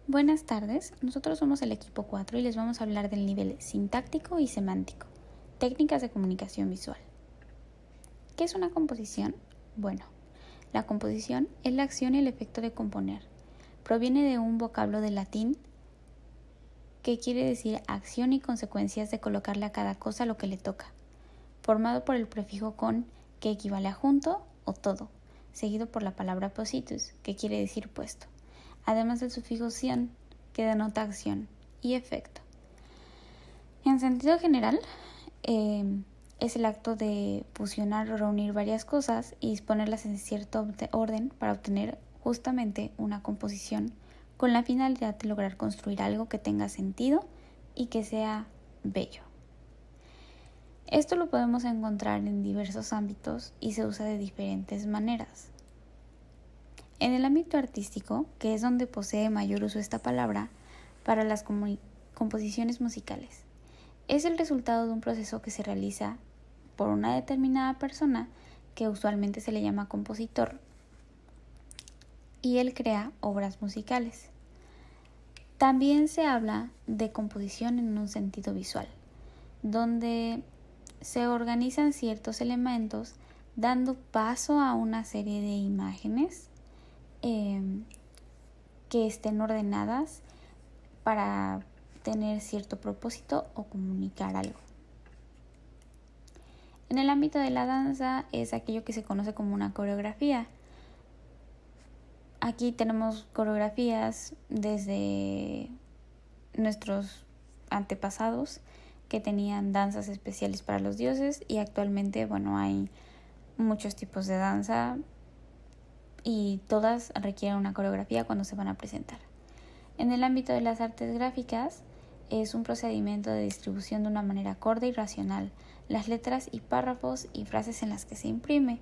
Buenas tardes, nosotros somos el equipo 4 y les vamos a hablar del nivel sintáctico y semántico, técnicas de comunicación visual. ¿Qué es una composición? Bueno, la composición es la acción y el efecto de componer. Proviene de un vocablo de latín que quiere decir acción y consecuencias de colocarle a cada cosa lo que le toca, formado por el prefijo con, que equivale a junto o todo, seguido por la palabra positus, que quiere decir puesto, además del sufijo ción, que denota acción y efecto. En sentido general, es el acto de fusionar o reunir varias cosas y disponerlas en cierto orden para obtener justamente una composición con la finalidad de lograr construir algo que tenga sentido y que sea bello. Esto lo podemos encontrar en diversos ámbitos y se usa de diferentes maneras. En el ámbito artístico, que es donde posee mayor uso esta palabra, para las composiciones musicales, es el resultado de un proceso que se realiza por una determinada persona, que usualmente se le llama compositor, y él crea obras musicales. También se habla de composición en un sentido visual, donde se organizan ciertos elementos dando paso a una serie de imágenes que estén ordenadas para tener cierto propósito o comunicar algo. En el ámbito de la danza es aquello que se conoce como una coreografía. Aquí tenemos coreografías desde nuestros antepasados que tenían danzas especiales para los dioses y actualmente, hay muchos tipos de danza y todas requieren una coreografía cuando se van a presentar. En el ámbito de las artes gráficas es un procedimiento de distribución de una manera acorde y racional las letras y párrafos y frases en las que se imprime.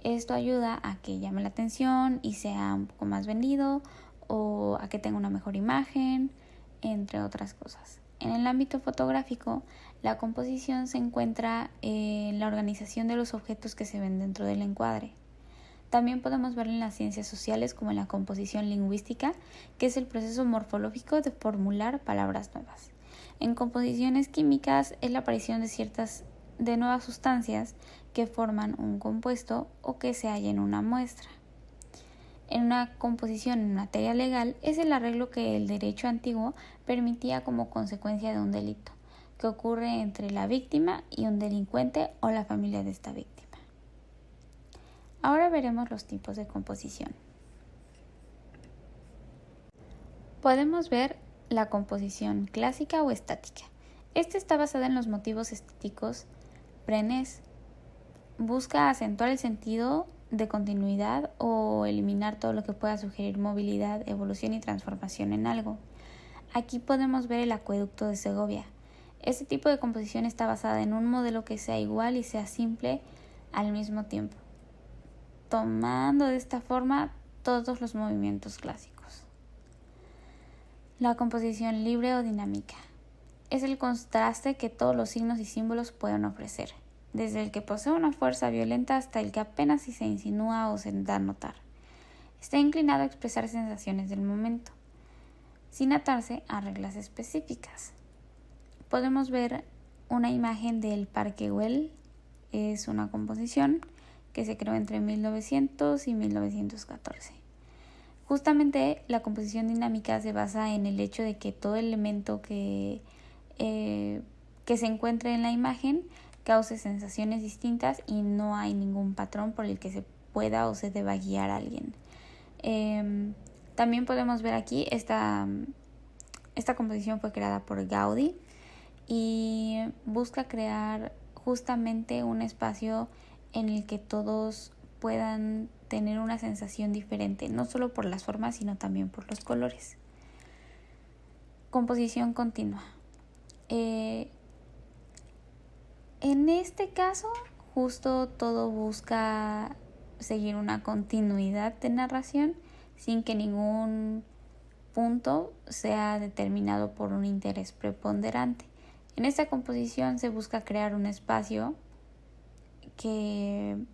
Esto ayuda a que llame la atención y sea un poco más vendido o a que tenga una mejor imagen, entre otras cosas. En el ámbito fotográfico, la composición se encuentra en la organización de los objetos que se ven dentro del encuadre. También podemos verlo en las ciencias sociales como en la composición lingüística, que es el proceso morfológico de formular palabras nuevas. En composiciones químicas es la aparición de nuevas sustancias que forman un compuesto o que se halla en una muestra. En una composición en materia legal es el arreglo que el derecho antiguo permitía como consecuencia de un delito, que ocurre entre la víctima y un delincuente o la familia de esta víctima. Ahora veremos los tipos de composición. Podemos ver la composición clásica o estática. Esta está basada en los motivos estéticos prenes. Busca acentuar el sentido de continuidad o eliminar todo lo que pueda sugerir movilidad, evolución y transformación en algo. Aquí podemos ver el acueducto de Segovia. Este tipo de composición está basada en un modelo que sea igual y sea simple al mismo tiempo, tomando de esta forma todos los movimientos clásicos. La composición libre o dinámica es el contraste que todos los signos y símbolos pueden ofrecer, desde el que posee una fuerza violenta hasta el que apenas si se insinúa o se da a notar. Está inclinado a expresar sensaciones del momento, sin atarse a reglas específicas. Podemos ver una imagen del Parque Güell. Es una composición que se creó entre 1900 y 1914. Justamente la composición dinámica se basa en el hecho de que todo elemento que se encuentre en la imagen cause sensaciones distintas y no hay ningún patrón por el que se pueda o se deba guiar a alguien. También podemos ver aquí esta composición fue creada por Gaudí y busca crear justamente un espacio en el que todos puedan tener una sensación diferente, no solo por las formas, sino también por los colores. Composición continua. En este caso, justo todo busca seguir una continuidad de narración sin que ningún punto sea determinado por un interés preponderante. En esta composición se busca crear un espacio en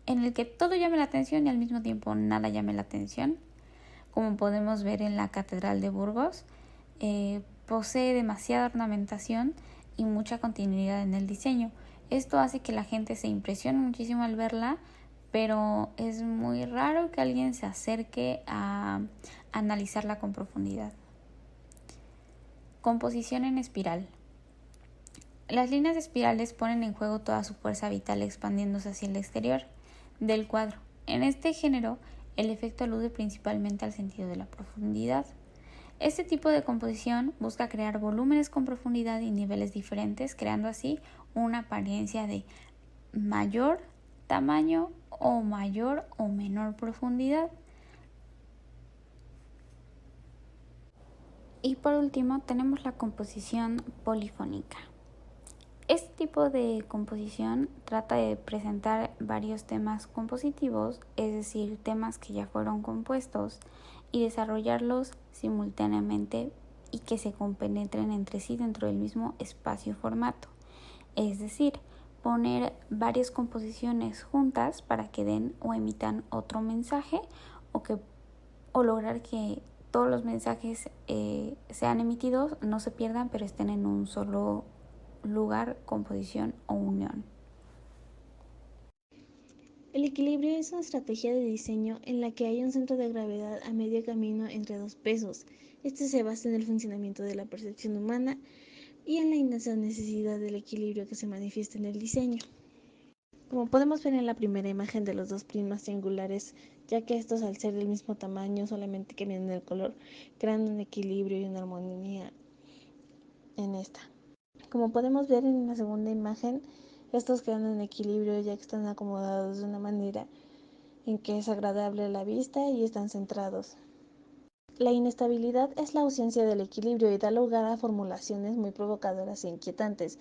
el que todo llame la atención y al mismo tiempo nada llame la atención, como podemos ver en la Catedral de Burgos, posee demasiada ornamentación y mucha continuidad en el diseño. Esto hace que la gente se impresione muchísimo al verla, pero es muy raro que alguien se acerque a analizarla con profundidad. Composición en espiral. Las líneas espirales ponen en juego toda su fuerza vital expandiéndose hacia el exterior del cuadro. En este género, el efecto alude principalmente al sentido de la profundidad. Este tipo de composición busca crear volúmenes con profundidad y niveles diferentes, creando así una apariencia de mayor tamaño o mayor o menor profundidad. Y por último tenemos la composición polifónica. Este tipo de composición trata de presentar varios temas compositivos, es decir, temas que ya fueron compuestos, y desarrollarlos simultáneamente y que se compenetren entre sí dentro del mismo espacio-formato. Es decir, poner varias composiciones juntas para que den o emitan otro mensaje o lograr que todos los mensajes sean emitidos, no se pierdan, pero estén en un solo lugar, composición o unión. El equilibrio es una estrategia de diseño en la que hay un centro de gravedad a medio camino entre dos pesos. Este se basa en el funcionamiento de la percepción humana y en la inmensa necesidad del equilibrio que se manifiesta en el diseño. Como podemos ver en la primera imagen de los dos prismas triangulares, ya que estos al ser del mismo tamaño solamente cambian el color, crean un equilibrio y una armonía en esta. Como podemos ver en la segunda imagen, estos quedan en equilibrio ya que están acomodados de una manera en que es agradable a la vista y están centrados. La inestabilidad es la ausencia del equilibrio y da lugar a formulaciones muy provocadoras e inquietantes.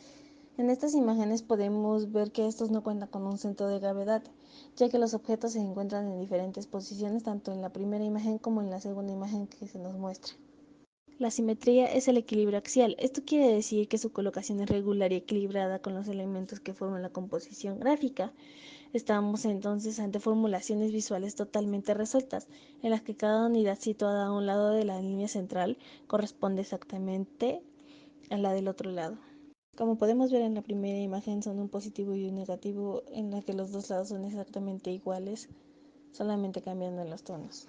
En estas imágenes podemos ver que estos no cuentan con un centro de gravedad, ya que los objetos se encuentran en diferentes posiciones tanto en la primera imagen como en la segunda imagen que se nos muestra. La simetría es el equilibrio axial. Esto quiere decir que su colocación es regular y equilibrada con los elementos que forman la composición gráfica. Estamos entonces ante formulaciones visuales totalmente resueltas, en las que cada unidad situada a un lado de la línea central corresponde exactamente a la del otro lado. Como podemos ver en la primera imagen, son un positivo y un negativo, en la que los dos lados son exactamente iguales, solamente cambiando los tonos.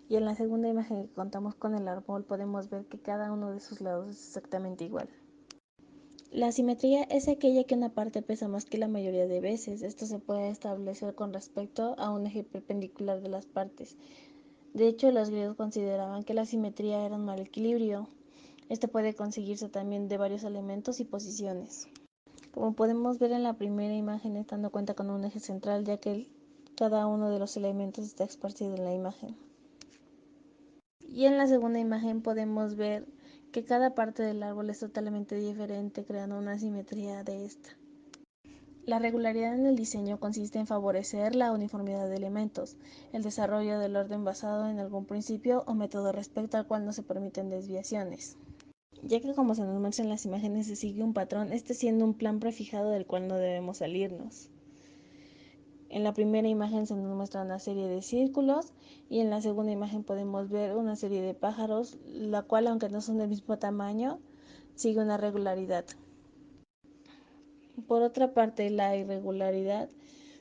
Y en la segunda imagen que contamos con el árbol podemos ver que cada uno de sus lados es exactamente igual. La simetría es aquella que una parte pesa más que la mayoría de veces. Esto se puede establecer con respecto a un eje perpendicular de las partes. De hecho, los griegos consideraban que la simetría era un mal equilibrio. Este puede conseguirse también de varios elementos y posiciones. Como podemos ver en la primera imagen, esta no cuenta con un eje central, ya que cada uno de los elementos está esparcido en la imagen. Y en la segunda imagen podemos ver que cada parte del árbol es totalmente diferente, creando una simetría de esta. La regularidad en el diseño consiste en favorecer la uniformidad de elementos, el desarrollo del orden basado en algún principio o método respecto al cual no se permiten desviaciones. Ya que como se nos muestra en las imágenes se sigue un patrón, este siendo un plan prefijado del cual no debemos salirnos. En la primera imagen se nos muestra una serie de círculos y en la segunda imagen podemos ver una serie de pájaros, la cual aunque no son del mismo tamaño, sigue una regularidad. Por otra parte, la irregularidad,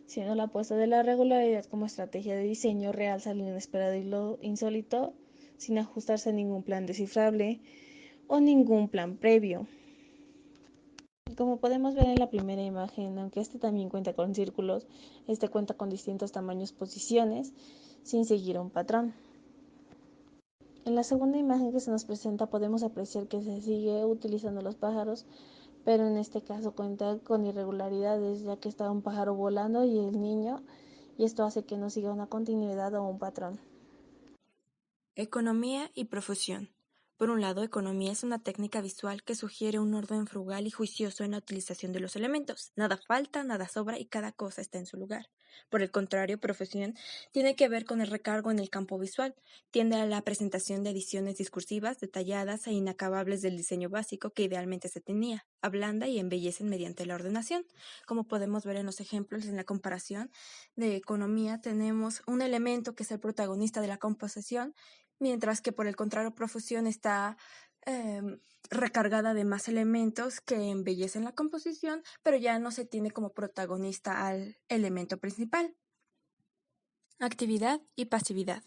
siendo la apuesta de la regularidad como estrategia de diseño, realza lo inesperado y lo insólito sin ajustarse a ningún plan descifrable o ningún plan previo. Como podemos ver en la primera imagen, aunque este también cuenta con círculos, este cuenta con distintos tamaños, posiciones, sin seguir un patrón. En la segunda imagen que se nos presenta podemos apreciar que se sigue utilizando los pájaros, pero en este caso cuenta con irregularidades, ya que está un pájaro volando y el niño, y esto hace que no siga una continuidad o un patrón. Economía y profusión. Por un lado, economía es una técnica visual que sugiere un orden frugal y juicioso en la utilización de los elementos. Nada falta, nada sobra y cada cosa está en su lugar. Por el contrario, profesión tiene que ver con el recargo en el campo visual, tiende a la presentación de ediciones discursivas, detalladas e inacabables del diseño básico que idealmente se tenía, ablanda y embellecen mediante la ordenación. Como podemos ver en los ejemplos, en la comparación de economía tenemos un elemento que es el protagonista de la composición, mientras que por el contrario, profusión está recargada de más elementos que embellecen la composición, pero ya no se tiene como protagonista al elemento principal. Actividad y pasividad.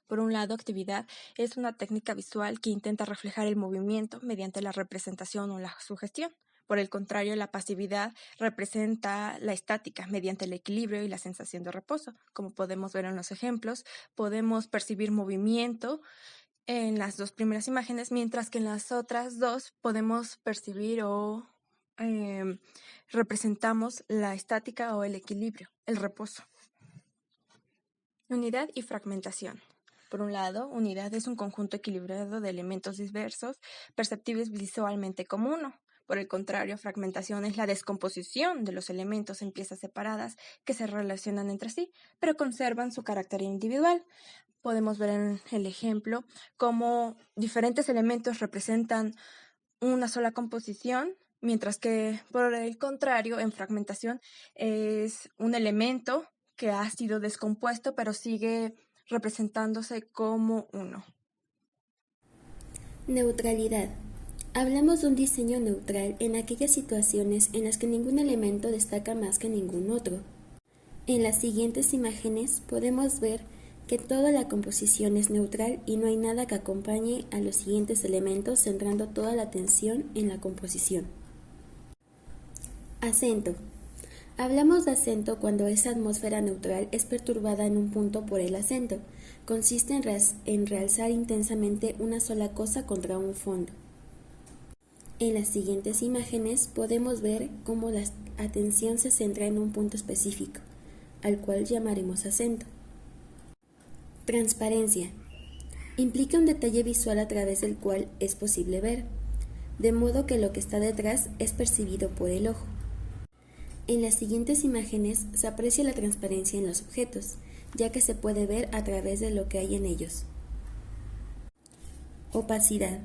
Por un lado, actividad es una técnica visual que intenta reflejar el movimiento mediante la representación o la sugestión. Por el contrario, la pasividad representa la estática mediante el equilibrio y la sensación de reposo. Como podemos ver en los ejemplos, podemos percibir movimiento en las dos primeras imágenes, mientras que en las otras dos podemos percibir o representamos la estática o el equilibrio, el reposo. Unidad y fragmentación. Por un lado, unidad es un conjunto equilibrado de elementos diversos, perceptibles visualmente como uno. Por el contrario, fragmentación es la descomposición de los elementos en piezas separadas que se relacionan entre sí, pero conservan su carácter individual. Podemos ver en el ejemplo cómo diferentes elementos representan una sola composición, mientras que por el contrario, en fragmentación es un elemento que ha sido descompuesto, pero sigue representándose como uno. Neutralidad. Hablamos de un diseño neutral en aquellas situaciones en las que ningún elemento destaca más que ningún otro. En las siguientes imágenes podemos ver que toda la composición es neutral y no hay nada que acompañe a los siguientes elementos, centrando toda la atención en la composición. Acento. Hablamos de acento cuando esa atmósfera neutral es perturbada en un punto por el acento. Consiste en realzar intensamente una sola cosa contra un fondo. En las siguientes imágenes podemos ver cómo la atención se centra en un punto específico, al cual llamaremos acento. Transparencia. Implica un detalle visual a través del cual es posible ver, de modo que lo que está detrás es percibido por el ojo. En las siguientes imágenes se aprecia la transparencia en los objetos, ya que se puede ver a través de lo que hay en ellos. Opacidad.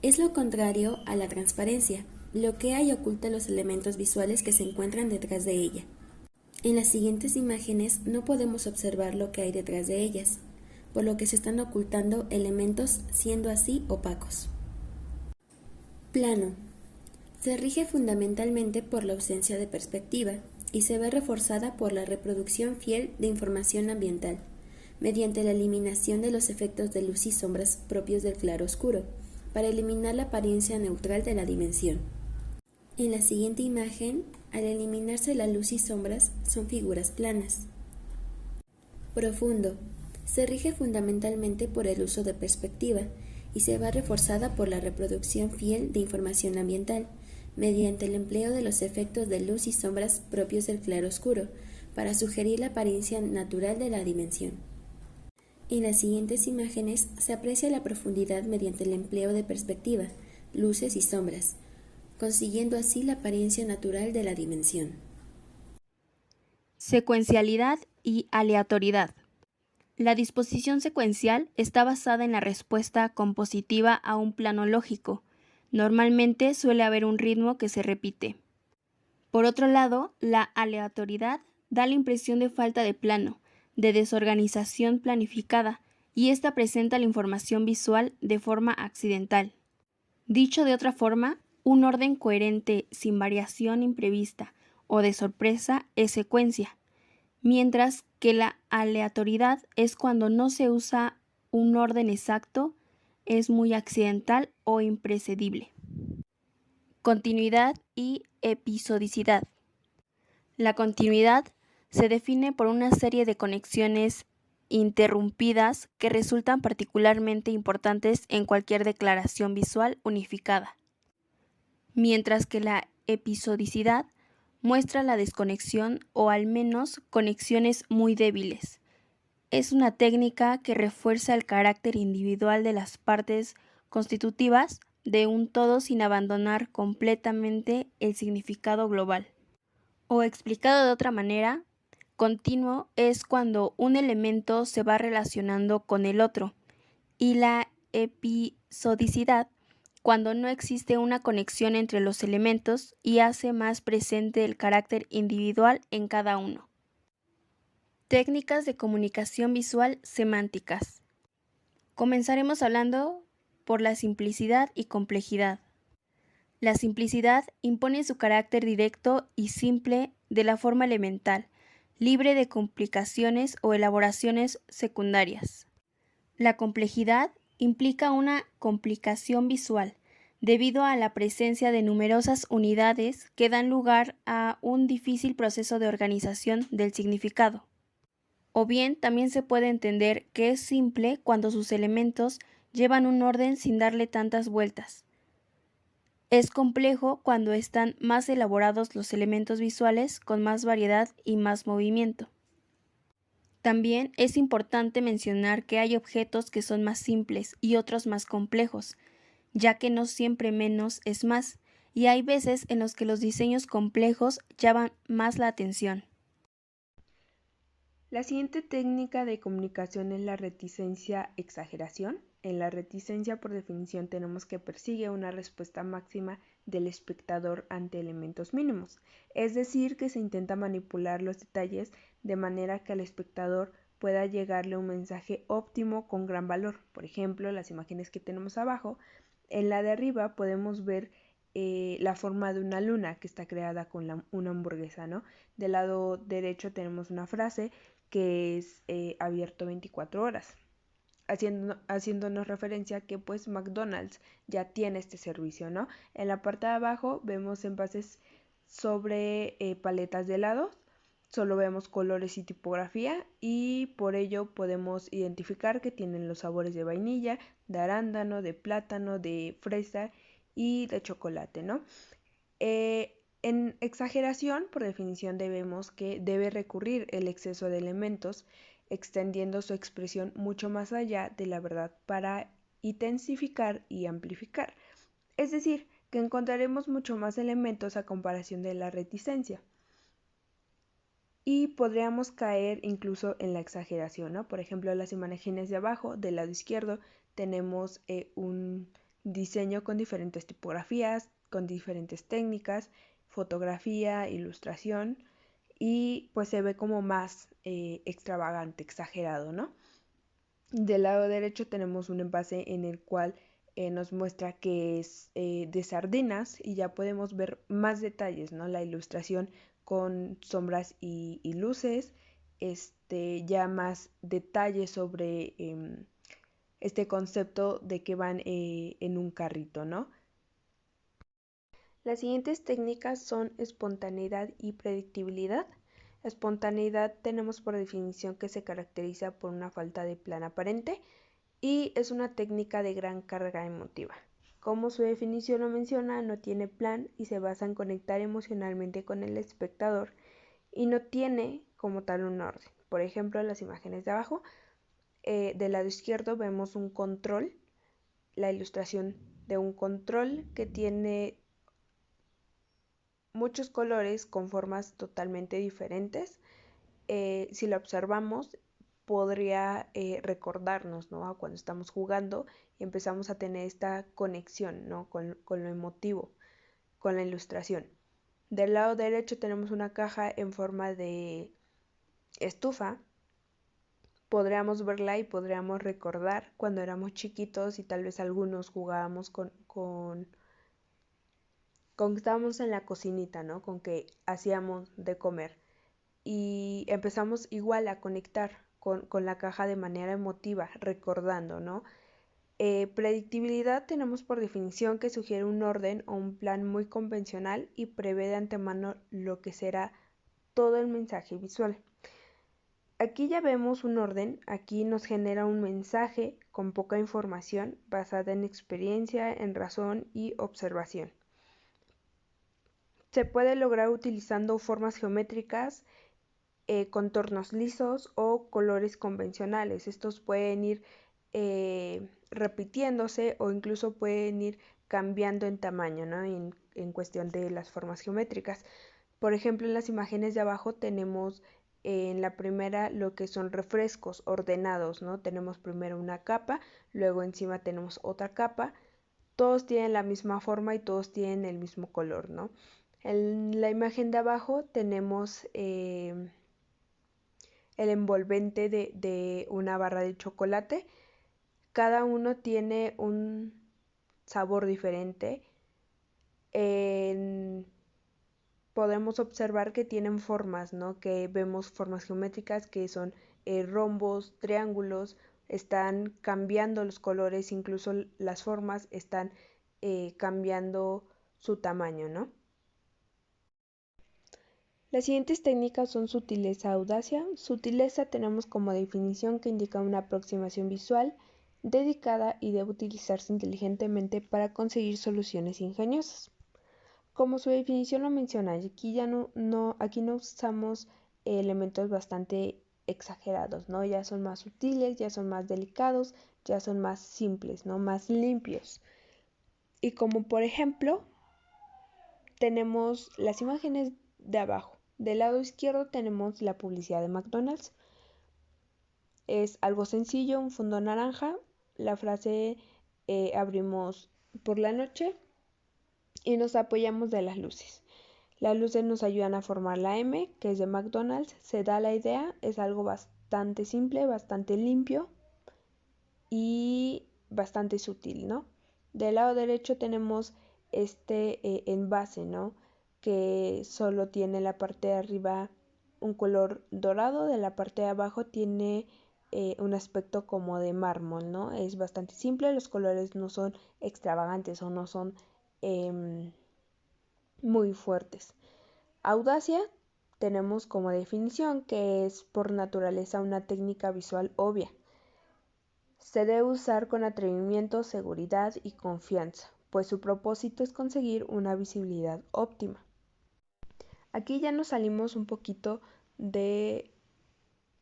Es lo contrario a la transparencia. Lo que hay oculta los elementos visuales que se encuentran detrás de ella. En las siguientes imágenes no podemos observar lo que hay detrás de ellas, por lo que se están ocultando elementos, siendo así opacos. Plano. Se rige fundamentalmente por la ausencia de perspectiva y se ve reforzada por la reproducción fiel de información ambiental, mediante la eliminación de los efectos de luz y sombras propios del claroscuro, para eliminar la apariencia neutral de la dimensión. En la siguiente imagen, al eliminarse la luz y sombras, son figuras planas. Profundo. Se rige fundamentalmente por el uso de perspectiva y se va reforzada por la reproducción fiel de información ambiental, mediante el empleo de los efectos de luz y sombras propios del claroscuro, para sugerir la apariencia natural de la dimensión. En las siguientes imágenes se aprecia la profundidad mediante el empleo de perspectiva, luces y sombras, consiguiendo así la apariencia natural de la dimensión. Secuencialidad y aleatoriedad. La disposición secuencial está basada en la respuesta compositiva a un plano lógico. Normalmente suele haber un ritmo que se repite. Por otro lado, la aleatoriedad da la impresión de falta de plano, de desorganización planificada, y esta presenta la información visual de forma accidental. Dicho de otra forma, un orden coherente sin variación imprevista o de sorpresa es secuencia, mientras que la aleatoriedad es cuando no se usa un orden exacto, es muy accidental o impredecible. Continuidad y episodicidad. La continuidad se define por una serie de conexiones interrumpidas que resultan particularmente importantes en cualquier declaración visual unificada, mientras que la episodicidad muestra la desconexión o al menos conexiones muy débiles. Es una técnica que refuerza el carácter individual de las partes constitutivas de un todo sin abandonar completamente el significado global. O explicado de otra manera, Continuo es cuando un elemento se va relacionando con el otro, y la episodicidad cuando no existe una conexión entre los elementos y hace más presente el carácter individual en cada uno. Técnicas de comunicación visual semánticas. Comenzaremos hablando por la simplicidad y complejidad. La simplicidad impone su carácter directo y simple de la forma elemental, libre de complicaciones o elaboraciones secundarias. La complejidad implica una complicación visual, debido a la presencia de numerosas unidades que dan lugar a un difícil proceso de organización del significado. O bien también se puede entender que es simple cuando sus elementos llevan un orden sin darle tantas vueltas. Es complejo cuando están más elaborados los elementos visuales con más variedad y más movimiento. También es importante mencionar que hay objetos que son más simples y otros más complejos, ya que no siempre menos es más, y hay veces en los que los diseños complejos llaman más la atención. La siguiente técnica de comunicación es la reticencia-exageración. En la reticencia, por definición, tenemos que persigue una respuesta máxima del espectador ante elementos mínimos, es decir, que se intenta manipular los detalles de manera que al espectador pueda llegarle un mensaje óptimo con gran valor. Por ejemplo, las imágenes que tenemos abajo, en la de arriba podemos ver la forma de una luna que está creada con una hamburguesa, ¿no? Del lado derecho tenemos una frase que es abierto 24 horas, haciéndonos referencia que pues McDonald's ya tiene este servicio, ¿no? En la parte de abajo vemos envases sobre paletas de helados, solo vemos colores y tipografía y por ello podemos identificar que tienen los sabores de vainilla, de arándano, de plátano, de fresa y de chocolate, ¿no? En exageración, por definición, vemos que debe recurrir el exceso de elementos, extendiendo su expresión mucho más allá de la verdad para intensificar y amplificar. Es decir, que encontraremos mucho más elementos a comparación de la reticencia. Y podríamos caer incluso en la exageración, ¿no? Por ejemplo, las imágenes de abajo, del lado izquierdo, tenemos un diseño con diferentes tipografías, con diferentes técnicas, fotografía, ilustración, y pues se ve como más extravagante, exagerado, ¿no? Del lado derecho tenemos un envase en el cual nos muestra que es de sardinas y ya podemos ver más detalles, ¿no? La ilustración con sombras y luces, ya más detalles sobre este concepto de que van en un carrito, ¿no? Las siguientes técnicas son espontaneidad y predictibilidad. Espontaneidad tenemos por definición que se caracteriza por una falta de plan aparente y es una técnica de gran carga emotiva. Como su definición lo menciona, no tiene plan y se basa en conectar emocionalmente con el espectador y no tiene como tal un orden. Por ejemplo, en las imágenes de abajo, del lado izquierdo vemos un control, la ilustración de un control que tiene muchos colores con formas totalmente diferentes. Si lo observamos, podría recordarnos, ¿no? A cuando estamos jugando y empezamos a tener esta conexión, ¿no? con lo emotivo, con la ilustración. Del lado derecho tenemos una caja en forma de estufa. Podríamos verla y podríamos recordar cuando éramos chiquitos y tal vez algunos jugábamos con que estábamos en la cocinita, ¿no? Con que hacíamos de comer. Y empezamos igual a conectar con la caja de manera emotiva, recordando, ¿no? Predictibilidad tenemos por definición que sugiere un orden o un plan muy convencional y prevé de antemano lo que será todo el mensaje visual. Aquí ya vemos un orden, aquí nos genera un mensaje con poca información basada en experiencia, en razón y observación. Se puede lograr utilizando formas geométricas, contornos lisos o colores convencionales. Estos pueden ir repitiéndose o incluso pueden ir cambiando en tamaño, ¿no? en cuestión de las formas geométricas. Por ejemplo, en las imágenes de abajo tenemos en la primera lo que son refrescos ordenados, ¿no? Tenemos primero una capa, luego encima tenemos otra capa, todos tienen la misma forma y todos tienen el mismo color, ¿no? En la imagen de abajo tenemos el envolvente de una barra de chocolate. Cada uno tiene un sabor diferente. Podemos observar que tienen formas, ¿no? Que vemos formas geométricas que son rombos, triángulos, están cambiando los colores, incluso las formas están cambiando su tamaño, ¿no? Las siguientes técnicas son sutileza, audacia. Sutileza tenemos como definición que indica una aproximación visual dedicada y debe utilizarse inteligentemente para conseguir soluciones ingeniosas. Como su definición lo menciona, aquí no usamos elementos bastante exagerados, ¿no? Ya son más sutiles, ya son más delicados, ya son más simples, ¿no? Más limpios. Y como por ejemplo, tenemos las imágenes de abajo. Del lado izquierdo tenemos la publicidad de McDonald's. Es algo sencillo, un fondo naranja. La frase abrimos por la noche y nos apoyamos de las luces. Las luces nos ayudan a formar la M, que es de McDonald's. Se da la idea, es algo bastante simple, bastante limpio y bastante sutil, ¿no? Del lado derecho tenemos este envase, ¿no? Que solo tiene la parte de arriba un color dorado, de la parte de abajo tiene un aspecto como de mármol, ¿no? Es bastante simple, los colores no son extravagantes o no son muy fuertes. Audacia tenemos como definición que es por naturaleza una técnica visual obvia. Se debe usar con atrevimiento, seguridad y confianza, pues su propósito es conseguir una visibilidad óptima. Aquí ya nos salimos un poquito de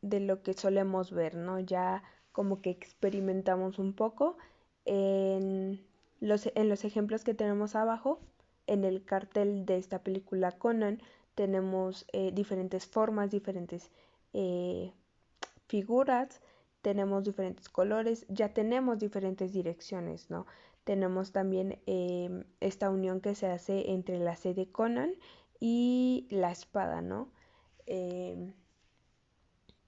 lo que solemos ver, ¿no? Ya como que experimentamos un poco en los ejemplos que tenemos abajo. En el cartel de esta película Conan tenemos diferentes formas, diferentes figuras, tenemos diferentes colores, ya tenemos diferentes direcciones, ¿no? Tenemos también esta unión que se hace entre la C de Conan y la espada, ¿no?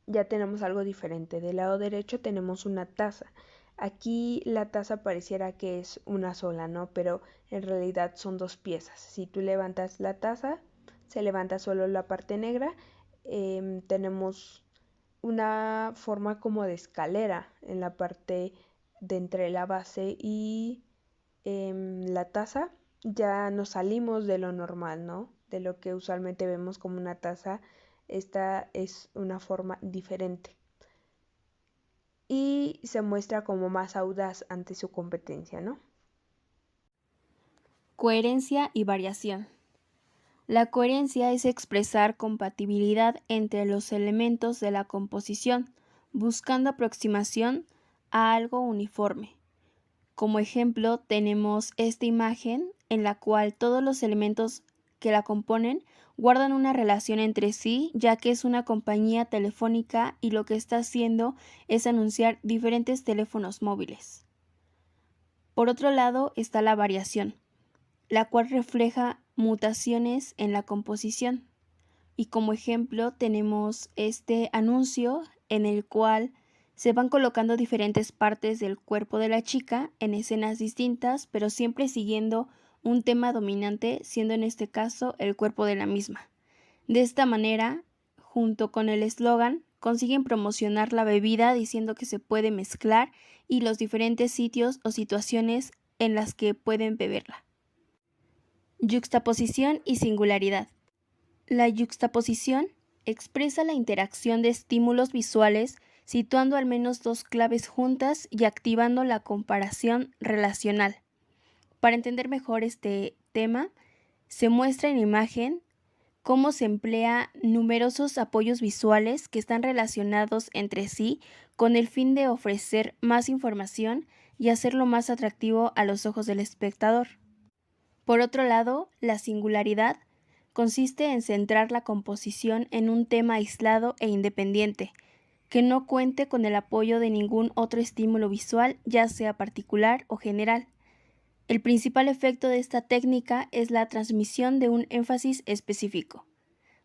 Ya tenemos algo diferente. Del lado derecho tenemos una taza. Aquí la taza pareciera que es una sola, ¿no? Pero en realidad son dos piezas. Si tú levantas la taza, se levanta solo la parte negra. Tenemos una forma como de escalera en la parte de entre la base y la taza. Ya nos salimos de lo normal, ¿no? De lo que usualmente vemos como una taza. Esta es una forma diferente y se muestra como más audaz ante su competencia, ¿no? Coherencia y variación. La coherencia es expresar compatibilidad entre los elementos de la composición, buscando aproximación a algo uniforme. Como ejemplo, tenemos esta imagen en la cual todos los elementos que la componen guardan una relación entre sí, ya que es una compañía telefónica y lo que está haciendo es anunciar diferentes teléfonos móviles. Por otro lado está la variación, la cual refleja mutaciones en la composición. Y como ejemplo tenemos este anuncio en el cual se van colocando diferentes partes del cuerpo de la chica en escenas distintas, pero siempre siguiendo un tema dominante, siendo en este caso el cuerpo de la misma. De esta manera, junto con el eslogan, consiguen promocionar la bebida diciendo que se puede mezclar y los diferentes sitios o situaciones en las que pueden beberla. Yuxtaposición y singularidad. La yuxtaposición expresa la interacción de estímulos visuales situando al menos dos claves juntas y activando la comparación relacional. Para entender mejor este tema, se muestra en imagen cómo se emplea numerosos apoyos visuales que están relacionados entre sí con el fin de ofrecer más información y hacerlo más atractivo a los ojos del espectador. Por otro lado, la singularidad consiste en centrar la composición en un tema aislado e independiente, que no cuente con el apoyo de ningún otro estímulo visual, ya sea particular o general. El principal efecto de esta técnica es la transmisión de un énfasis específico.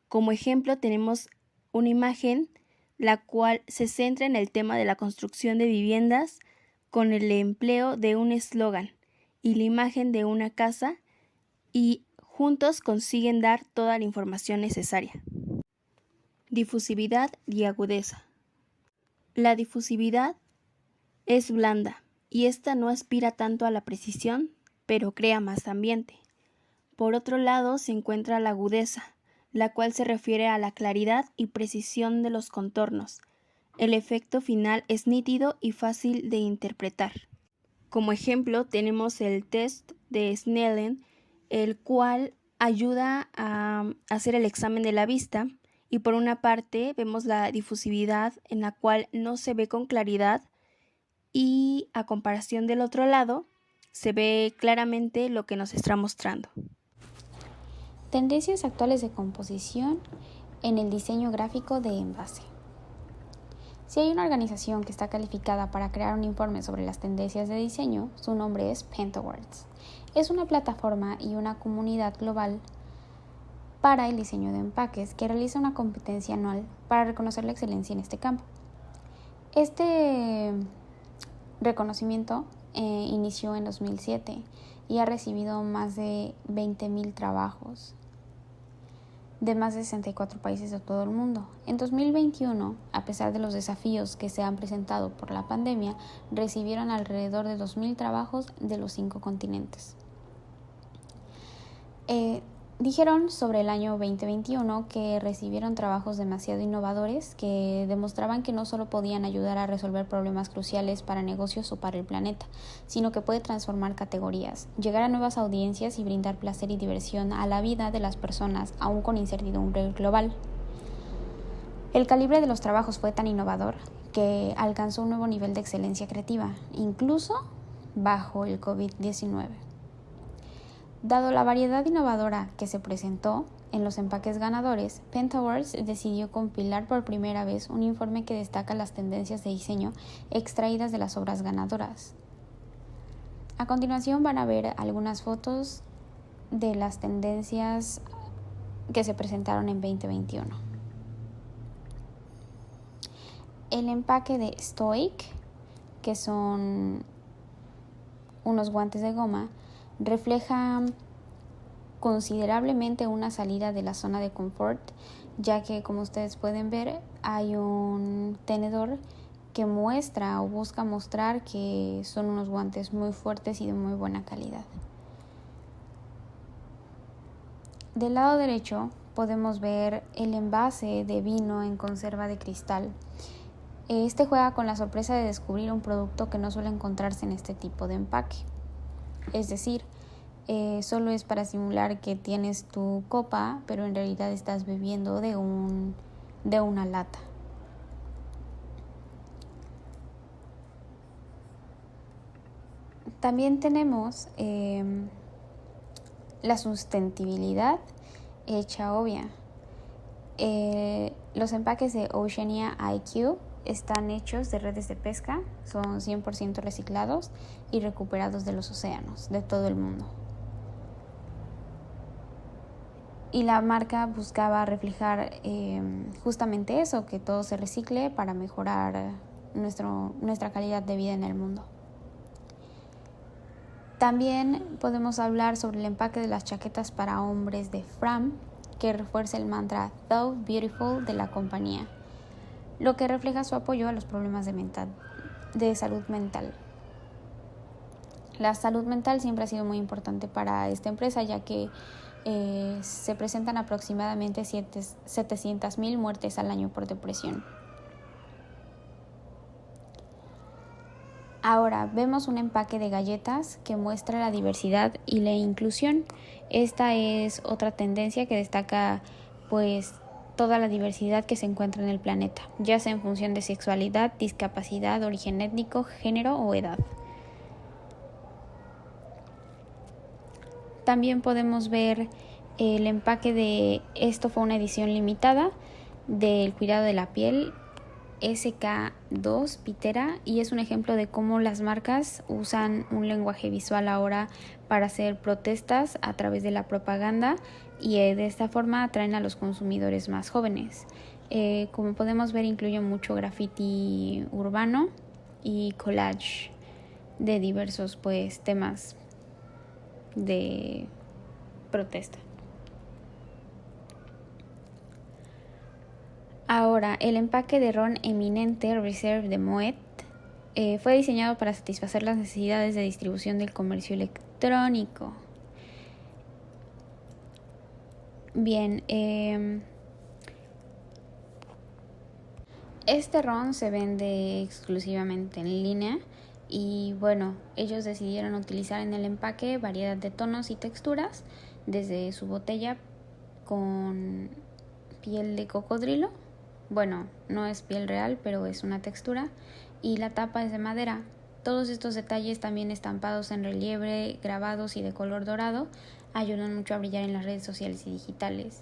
Como ejemplo tenemos una imagen la cual se centra en el tema de la construcción de viviendas con el empleo de un eslogan y la imagen de una casa, y juntos consiguen dar toda la información necesaria. Difusividad y agudeza. La difusividad es blanda y esta no aspira tanto a la precisión, pero crea más ambiente. Por otro lado se encuentra la agudeza, la cual se refiere a la claridad y precisión de los contornos. El efecto final es nítido y fácil de interpretar. Como ejemplo tenemos el test de Snellen, el cual ayuda a hacer el examen de la vista, y por una parte vemos la difusividad en la cual no se ve con claridad y a comparación del otro lado se ve claramente lo que nos está mostrando. Tendencias actuales de composición en el diseño gráfico de envase. Si hay una organización que está calificada para crear un informe sobre las tendencias de diseño, su nombre es Pentawards. Es una plataforma y una comunidad global para el diseño de empaques que realiza una competencia anual para reconocer la excelencia en este campo. Este reconocimiento inició en 2007 y ha recibido más de 20,000 trabajos de más de 64 países de todo el mundo. En 2021, a pesar de los desafíos que se han presentado por la pandemia, recibieron alrededor de 2,000 trabajos de los 5 continentes. Dijeron sobre el año 2021 que recibieron trabajos demasiado innovadores que demostraban que no solo podían ayudar a resolver problemas cruciales para negocios o para el planeta, sino que puede transformar categorías, llegar a nuevas audiencias y brindar placer y diversión a la vida de las personas, aún con incertidumbre global. El calibre de los trabajos fue tan innovador que alcanzó un nuevo nivel de excelencia creativa, incluso bajo el COVID-19. Dado la variedad innovadora que se presentó en los empaques ganadores, Pentawards decidió compilar por primera vez un informe que destaca las tendencias de diseño extraídas de las obras ganadoras. A continuación van a ver algunas fotos de las tendencias que se presentaron en 2021. El empaque de Stoic, que son unos guantes de goma, refleja considerablemente una salida de la zona de confort, ya que, como ustedes pueden ver, hay un tenedor que muestra o busca mostrar que son unos guantes muy fuertes y de muy buena calidad. Del lado derecho podemos ver el envase de vino en conserva de cristal. Este juega con la sorpresa de descubrir un producto que no suele encontrarse en este tipo de empaque. Es decir, solo es para simular que tienes tu copa, pero en realidad estás bebiendo de una lata. También tenemos la sustentabilidad hecha obvia. Los empaques de Oceania IQ están hechos de redes de pesca, son 100% reciclados y recuperados de los océanos de todo el mundo. Y la marca buscaba reflejar justamente eso, que todo se recicle para mejorar nuestra calidad de vida en el mundo. También podemos hablar sobre el empaque de las chaquetas para hombres de Fram, que refuerza el mantra Thou Beautiful de la compañía, lo que refleja su apoyo a los problemas de salud mental. La salud mental siempre ha sido muy importante para esta empresa, ya que se presentan aproximadamente 700,000 muertes al año por depresión. Ahora vemos un empaque de galletas que muestra la diversidad y la inclusión. Esta es otra tendencia que destaca pues toda la diversidad que se encuentra en el planeta, ya sea en función de sexualidad, discapacidad, origen étnico, género o edad. También podemos ver El empaque de esto fue una edición limitada del cuidado de la piel SK2 Pitera, y es un ejemplo de cómo las marcas usan un lenguaje visual ahora para hacer protestas a través de la propaganda, y de esta forma atraen a los consumidores más jóvenes. Como podemos ver, incluye mucho graffiti urbano y collage de diversos temas de protesta. Ahora, el empaque de ron eminente Reserve de Moet fue diseñado para satisfacer las necesidades de distribución del comercio electrónico. Bien, este ron se vende exclusivamente en línea y bueno, ellos decidieron utilizar en el empaque variedad de tonos y texturas, desde su botella con piel de cocodrilo. Bueno, no es piel real, pero es una textura, y la tapa es de madera. Todos estos detalles, también estampados en relieve, grabados y de color dorado, ayudan mucho a brillar en las redes sociales y digitales.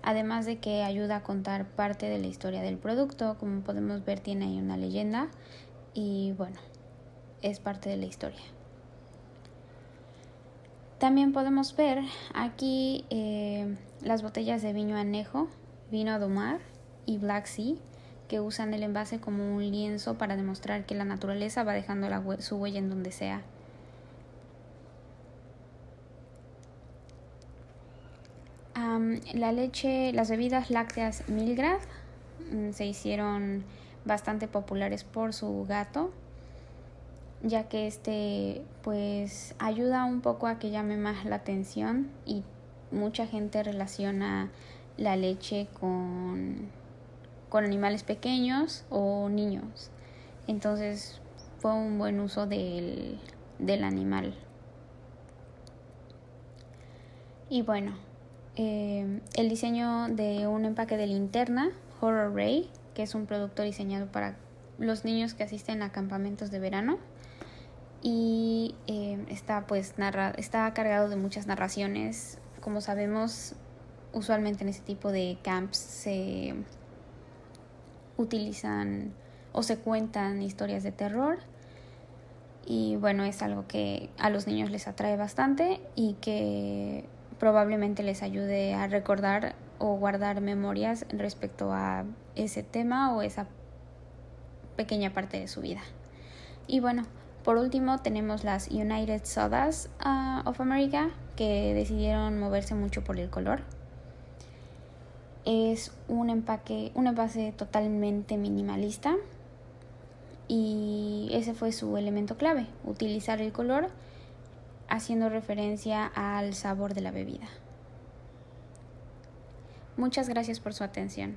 Además de que ayuda a contar parte de la historia del producto. Como podemos ver, tiene ahí una leyenda y bueno, es parte de la historia. También podemos ver aquí las botellas de vino anejo, vino do mar y Black Sea, que usan el envase como un lienzo para demostrar que la naturaleza va dejando su huella en donde sea. Las bebidas lácteas Milgrad se hicieron bastante populares por su gato, ya que ayuda un poco a que llame más la atención, y mucha gente relaciona la leche con animales pequeños o niños. Entonces fue un buen uso del animal. Y bueno, el diseño de un empaque de linterna Horror Ray, que es un producto diseñado para los niños que asisten a campamentos de verano, y está cargado de muchas narraciones. Como sabemos, usualmente en este tipo de camps se utilizan o se cuentan historias de terror, y bueno, es algo que a los niños les atrae bastante y que probablemente les ayude a recordar o guardar memorias respecto a ese tema o esa pequeña parte de su vida. Y bueno, por último tenemos las United Sodas of America, que decidieron moverse mucho por el color. Es un envase totalmente minimalista, y ese fue su elemento clave: utilizar el color haciendo referencia al sabor de la bebida. Muchas gracias por su atención.